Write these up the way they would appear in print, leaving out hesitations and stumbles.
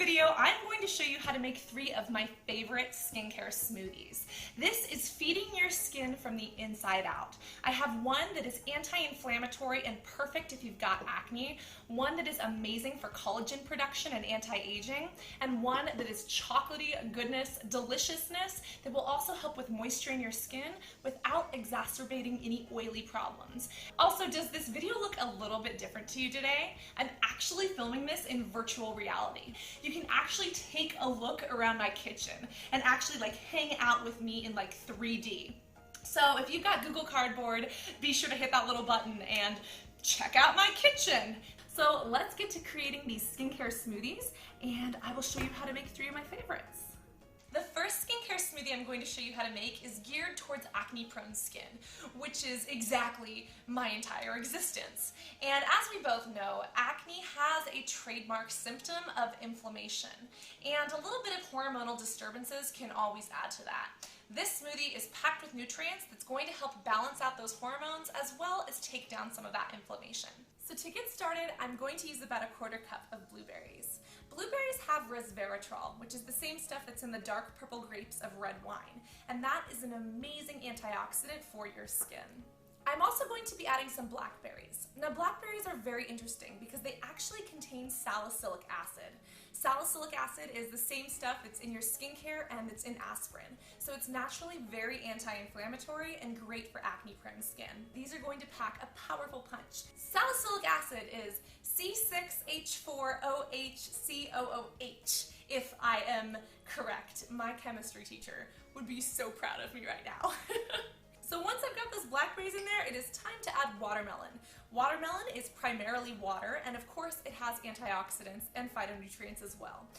video, I'm going to show you how to make 3 of my favorite skincare smoothies. This is feeding your skin from the inside out. I have one that is anti-inflammatory and perfect if you've got acne, one that is amazing for collagen production and anti-aging, and one that is chocolatey goodness, deliciousness, that will also help with moisture in your skin without exacerbating any oily problems. Also, does this video look a little bit different to you today? I'm actually filming this in virtual reality. You can actually take a look around my kitchen and actually hang out with me in 3D. So if you've got Google Cardboard, be sure to hit that little button and check out my kitchen. So let's get to creating these skincare smoothies, and I will show you how to make 3 of my favorites. The first skincare smoothie I'm going to show you how to make is geared towards acne-prone skin, which is exactly my entire existence. And as we both know, acne has a trademark symptom of inflammation, and a little bit of hormonal disturbances can always add to that. This smoothie is packed with nutrients that's going to help balance out those hormones as well as take down some of that inflammation. So to get started, I'm going to use about a 1/4 cup of blueberries. Blueberries have resveratrol, which is the same stuff that's in the dark purple grapes of red wine, and that is an amazing antioxidant for your skin. I'm also going to be adding some blackberries. Now, blackberries are very interesting because they actually contain salicylic acid. Salicylic acid is the same stuff that's in your skincare and that's in aspirin, so it's naturally very anti-inflammatory and great for acne-prone skin. These are going to pack a powerful punch. Salicylic acid is C6H4OHCOOH, if I am correct. My chemistry teacher would be so proud of me right now. So once I've got those blackberries in there, it is time to add watermelon. Watermelon is primarily water, and of course it has antioxidants and phytonutrients as well.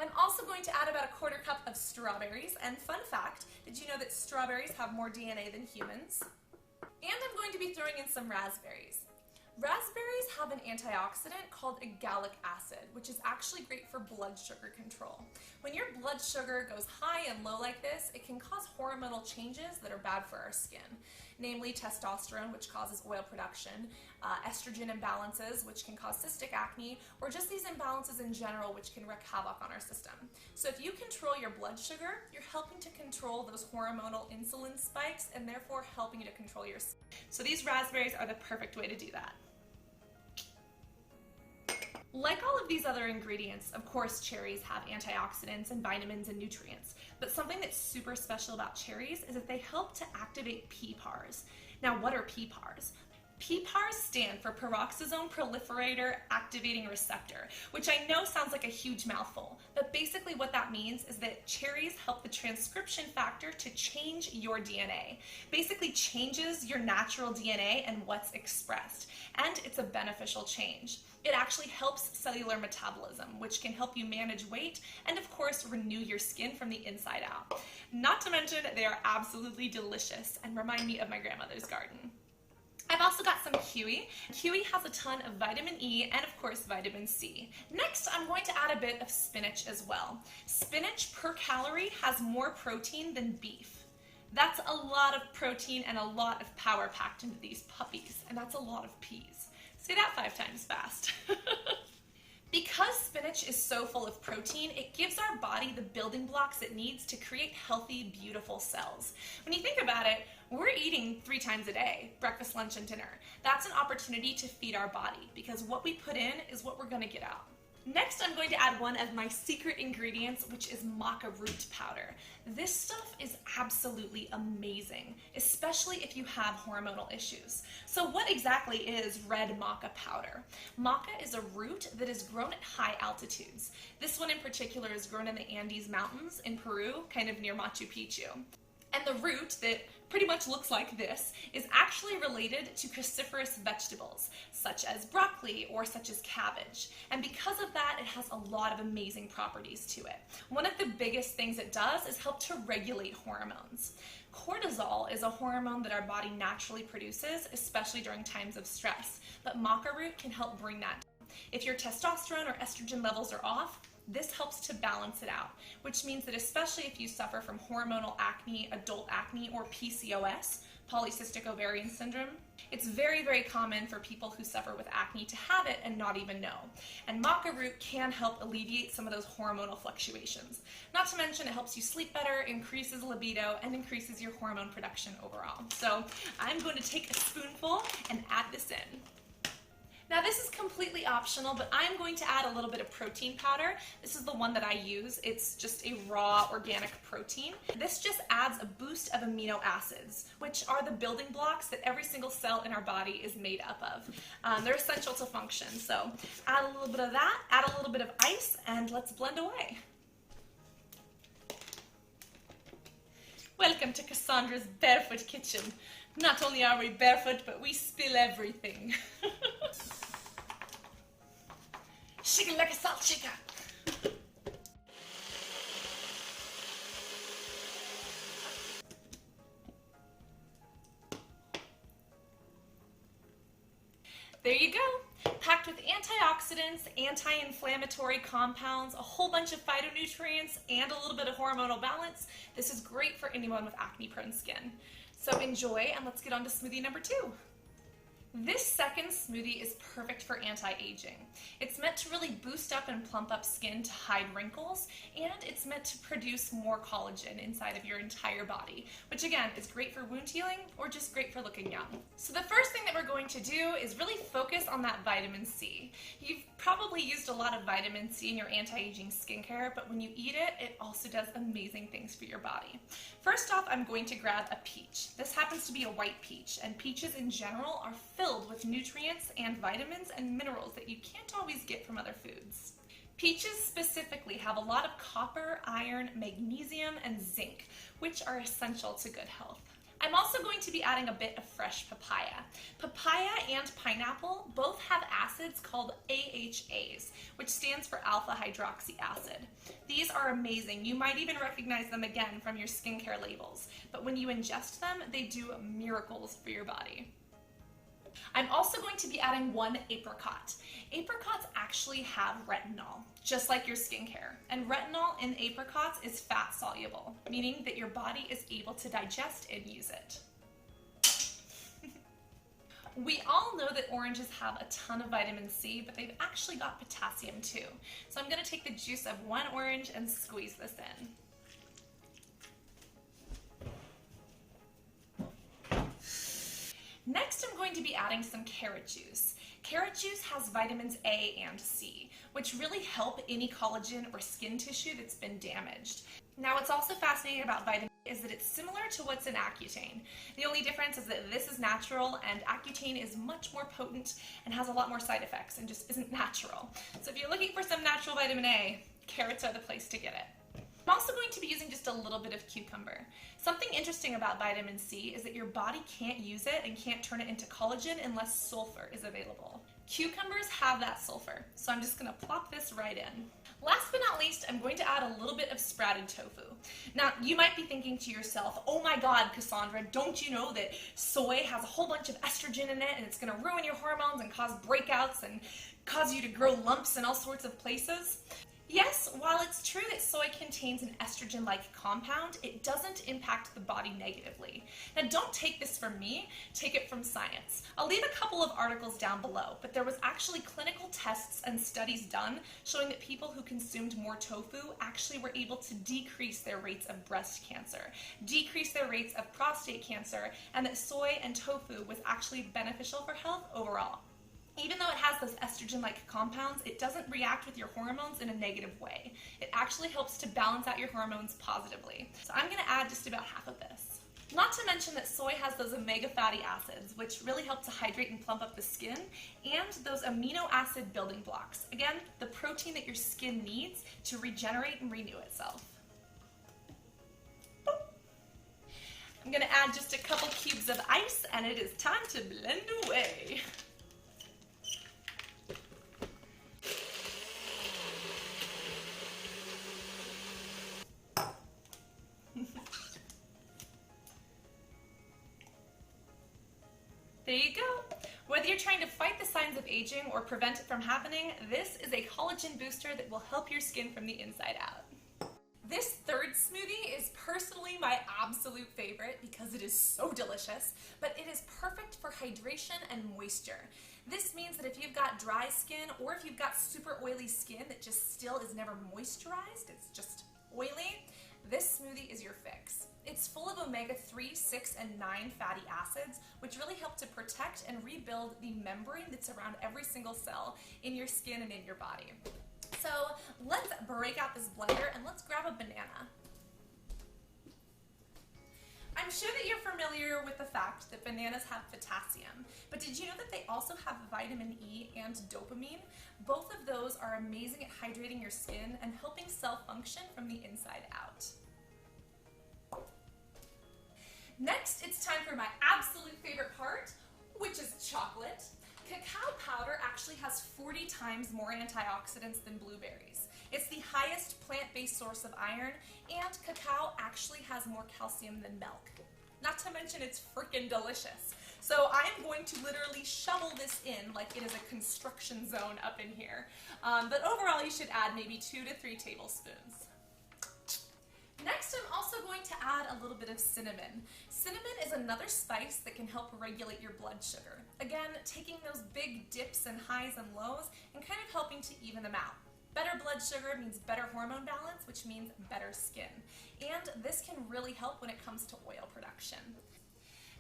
I'm also going to add about a 1/4 cup of strawberries, and fun fact, did you know that strawberries have more DNA than humans? And I'm going to be throwing in some raspberries. Raspberries have an antioxidant called agalic acid, which is actually great for blood sugar control. When your blood sugar goes high and low like this, it can cause hormonal changes that are bad for our skin, namely testosterone, which causes oil production, estrogen imbalances, which can cause cystic acne, or just these imbalances in general, which can wreak havoc on our system. So if you control your blood sugar, you're helping to control those hormonal insulin spikes and therefore helping you to control your skin. So these raspberries are the perfect way to do that. Like all of these other ingredients, of course, cherries have antioxidants and vitamins and nutrients, but something that's super special about cherries is that they help to activate PPARs. Now, what are PPARs? PPARs stand for peroxisome proliferator activating receptor, which I know sounds like a huge mouthful, but basically what that means is that cherries help the transcription factor to change your DNA. Basically changes your natural DNA and what's expressed, and it's a beneficial change. It actually helps cellular metabolism, which can help you manage weight and, of course, renew your skin from the inside out. Not to mention, they are absolutely delicious and remind me of my grandmother's garden. I've also got some kiwi. Kiwi has a ton of vitamin E and, of course, vitamin C. Next, I'm going to add a bit of spinach as well. Spinach per calorie has more protein than beef. That's a lot of protein and a lot of power packed into these puppies, and that's a lot of peas. Say that 5 times fast. Because spinach is so full of protein, it gives our body the building blocks it needs to create healthy, beautiful cells. When you think about it, we're eating 3 times a day, breakfast, lunch, and dinner. That's an opportunity to feed our body because what we put in is what we're going to get out. Next, I'm going to add one of my secret ingredients, which is maca root powder. This stuff is absolutely amazing, especially if you have hormonal issues. So what exactly is red maca powder? Maca is a root that is grown at high altitudes. This one in particular is grown in the Andes Mountains in Peru, kind of near Machu Picchu. And the root that pretty much looks like this is actually related to cruciferous vegetables, such as broccoli or such as cabbage. And because of that, it has a lot of amazing properties to it. One of the biggest things it does is help to regulate hormones. Cortisol is a hormone that our body naturally produces, especially during times of stress, but maca root can help bring that down. If your testosterone or estrogen levels are off, this helps to balance it out, which means that especially if you suffer from hormonal acne, adult acne, or PCOS, polycystic ovarian syndrome. It's very, very common for people who suffer with acne to have it and not even know. And maca root can help alleviate some of those hormonal fluctuations. Not to mention it helps you sleep better, increases libido, and increases your hormone production overall. So I'm going to take a spoonful and add this in. Now this is completely optional, but I'm going to add a little bit of protein powder. This is the one that I use. It's just a raw organic protein. This just adds a boost of amino acids, which are the building blocks that every single cell in our body is made up of. They're essential to function. So add a little bit of that, add a little bit of ice, and let's blend away. Welcome to Cassandra's Barefoot Kitchen. Not only are we barefoot, but we spill everything. Shake it like a salt shaker. There you go. Packed with antioxidants, anti-inflammatory compounds, a whole bunch of phytonutrients, and a little bit of hormonal balance. This is great for anyone with acne-prone skin. So enjoy, and let's get on to smoothie number 2. This second smoothie is perfect for anti-aging. It's meant to really boost up and plump up skin to hide wrinkles, and it's meant to produce more collagen inside of your entire body, which again is great for wound healing or just great for looking young. So the first thing that we're going to do is really focus on that vitamin C. You've probably used a lot of vitamin C in your anti-aging skincare, but when you eat it, it also does amazing things for your body. First off, I'm going to grab a peach. This happens to be a white peach, and peaches in general are filled with nutrients and vitamins and minerals that you can't always get from other foods. Peaches specifically have a lot of copper, iron, magnesium, and zinc, which are essential to good health. I'm also going to be adding a bit of fresh papaya. Papaya and pineapple both have acids called AHAs, which stands for alpha hydroxy acid. These are amazing. You might even recognize them again from your skincare labels, but when you ingest them, they do miracles for your body. I'm also going to be adding 1 apricot. Apricots actually have retinol, just like your skincare. And retinol in apricots is fat soluble, meaning that your body is able to digest and use it. We all know that oranges have a ton of vitamin C, but they've actually got potassium too. So I'm going to take the juice of 1 orange and squeeze this in. Next, I'm going to be adding some carrot juice. Carrot juice has vitamins A and C, which really help any collagen or skin tissue that's been damaged. Now, what's also fascinating about vitamin A is that it's similar to what's in Accutane. The only difference is that this is natural and Accutane is much more potent and has a lot more side effects and just isn't natural. So if you're looking for some natural vitamin A, carrots are the place to get it. I'm also going to be using just a little bit of cucumber. Something interesting about vitamin C is that your body can't use it and can't turn it into collagen unless sulfur is available. Cucumbers have that sulfur, so I'm just going to plop this right in. Last but not least, I'm going to add a little bit of sprouted tofu. Now, you might be thinking to yourself, oh my god, Cassandra, don't you know that soy has a whole bunch of estrogen in it and it's going to ruin your hormones and cause breakouts and cause you to grow lumps in all sorts of places? Yes, while it's true that soy contains an estrogen-like compound, it doesn't impact the body negatively. Now, don't take this from me, take it from science. I'll leave a couple of articles down below, but there was actually clinical tests and studies done showing that people who consumed more tofu actually were able to decrease their rates of breast cancer, decrease their rates of prostate cancer, and that soy and tofu was actually beneficial for health overall. Even though it has those estrogen-like compounds, it doesn't react with your hormones in a negative way. It actually helps to balance out your hormones positively. So I'm going to add just about half of this. Not to mention that soy has those omega fatty acids, which really help to hydrate and plump up the skin, and those amino acid building blocks. Again, the protein that your skin needs to regenerate and renew itself. I'm going to add just a couple cubes of ice, and it is time to blend away. There you go. Whether you're trying to fight the signs of aging or prevent it from happening, this is a collagen booster that will help your skin from the inside out. This third smoothie is personally my absolute favorite because it is so delicious, but it is perfect for hydration and moisture. This means that if you've got dry skin or if you've got super oily skin that just still is never moisturized, it's just oily, this smoothie is your fix. It's full of omega-3, 6, and 9 fatty acids, which really help to protect and rebuild the membrane that's around every single cell in your skin and in your body. So let's break out this blender and let's grab a banana. I'm sure that you're familiar with the fact that bananas have potassium, but did you know that they also have vitamin E and dopamine? Both of those are amazing at hydrating your skin and helping cell function from the inside out. Next, it's time for my absolute favorite part, which is chocolate. Cacao powder actually has 40 times more antioxidants than blueberries. It's the highest plant-based source of iron, and cacao actually has more calcium than milk. Not to mention it's freaking delicious. So I am going to literally shovel this in like it is a construction zone up in here. But overall you should add maybe 2 to 3 tablespoons. Next, I'm also going to add a little bit of cinnamon. Cinnamon is another spice that can help regulate your blood sugar. Again, taking those big dips and highs and lows and kind of helping to even them out. Better blood sugar means better hormone balance, which means better skin. And this can really help when it comes to oil production.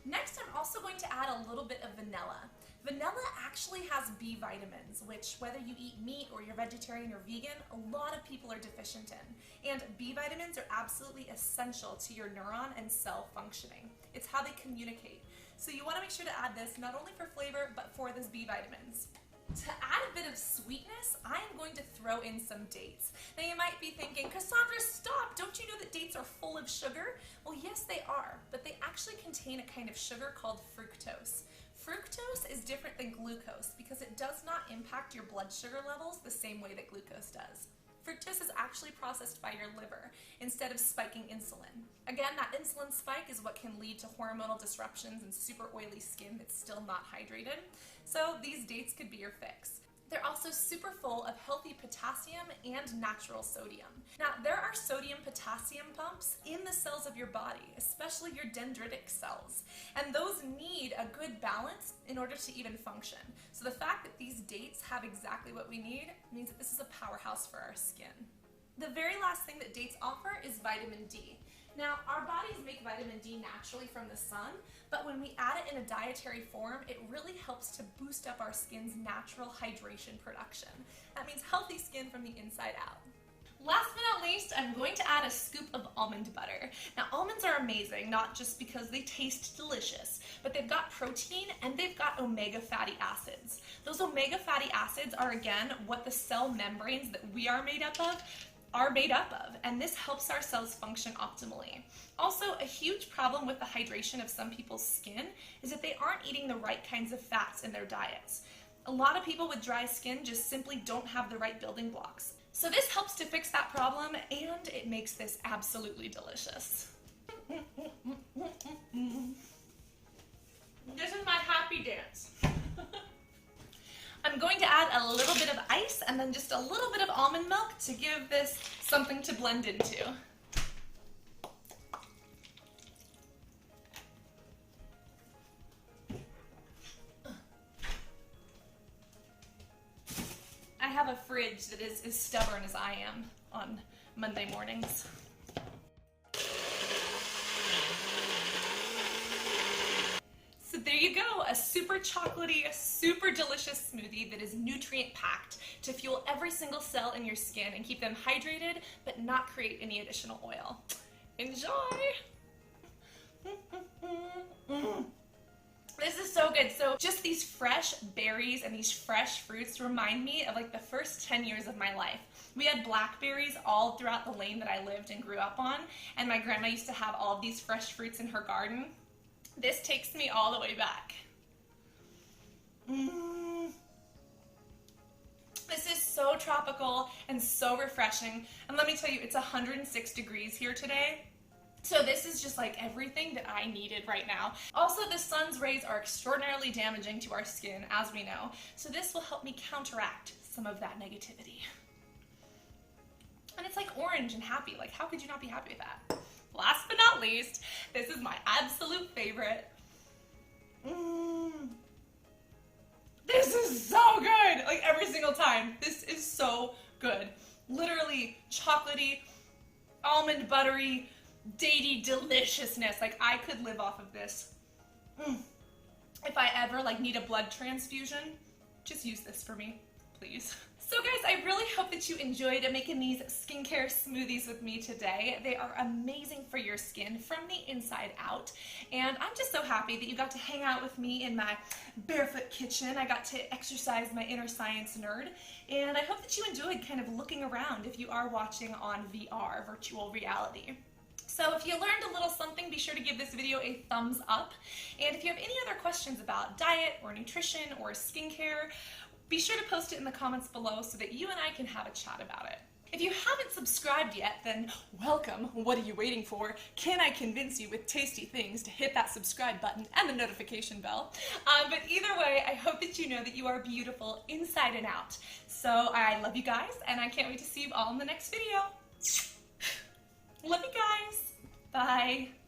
Next, I'm also going to add a little bit of vanilla. Vanilla actually has B vitamins, which whether you eat meat or you're vegetarian or vegan, a lot of people are deficient in. And B vitamins are absolutely essential to your neuron and cell functioning. It's how they communicate. So you want to make sure to add this not only for flavor, but for those B vitamins. To add a bit of sweetness, I am going to throw in some dates. Now you might be thinking, Cassandra, stop! Don't you know that dates are full of sugar? Well, yes they are, but they actually contain a kind of sugar called fructose. Fructose is different than glucose because it does not impact your blood sugar levels the same way that glucose does. Fructose is actually processed by your liver instead of spiking insulin. Again, that insulin spike is what can lead to hormonal disruptions and super oily skin that's still not hydrated. So these dates could be your fix. They're also super full of healthy potassium and natural sodium. Now, there are sodium-potassium pumps in the cells of your body, especially your dendritic cells, and those need a good balance in order to even function. So the fact that these dates have exactly what we need means that this is a powerhouse for our skin. The very last thing that dates offer is vitamin D. Now, our bodies make vitamin D naturally from the sun, but when we add it in a dietary form, it really helps to boost up our skin's natural hydration production. That means healthy skin from the inside out. Last but not least, I'm going to add a scoop of almond butter. Now, almonds are amazing, not just because they taste delicious, but they've got protein and they've got omega fatty acids. Those omega fatty acids are, again, what the cell membranes that we are made up of, and this helps our cells function optimally. Also, a huge problem with the hydration of some people's skin is that they aren't eating the right kinds of fats in their diets. A lot of people with dry skin just simply don't have the right building blocks. So this helps to fix that problem, and it makes this absolutely delicious. This is my happy dance. I'm going to add a little bit of ice and then just a little bit of almond milk to give this something to blend into. I have a fridge that is as stubborn as I am on Monday mornings. So there you go, a super chocolatey, super delicious smoothie that is nutrient packed to fuel every single cell in your skin and keep them hydrated, but not create any additional oil. Enjoy! This is so good. So just these fresh berries and these fresh fruits remind me of like the first 10 years of my life. We had blackberries all throughout the lane that I lived and grew up on, and my grandma used to have all of these fresh fruits in her garden. This takes me all the way back. This is so tropical and so refreshing. And let me tell you, it's 106 degrees here today. So this is just like everything that I needed right now. Also, the sun's rays are extraordinarily damaging to our skin, as we know. So this will help me counteract some of that negativity. And it's like orange and happy. Like, how could you not be happy with that? Last but not least, this is my absolute favorite. This is so good. Like, every single time. This is so good. Literally chocolatey, almond buttery, datey deliciousness. Like, I could live off of this. If I ever like need a blood transfusion, just use this for me, please. So guys, I really hope that you enjoyed making these skincare smoothies with me today. They are amazing for your skin from the inside out. And I'm just so happy that you got to hang out with me in my barefoot kitchen. I got to exercise my inner science nerd. And I hope that you enjoyed kind of looking around if you are watching on VR, virtual reality. So if you learned a little something, be sure to give this video a thumbs up. And if you have any other questions about diet or nutrition or skincare, be sure to post it in the comments below so that you and I can have a chat about it. If you haven't subscribed yet, then welcome. What are you waiting for? Can I convince you with tasty things to hit that subscribe button and the notification bell? But either way, I hope that you know that you are beautiful inside and out. So I love you guys, and I can't wait to see you all in the next video. Love you guys. Bye.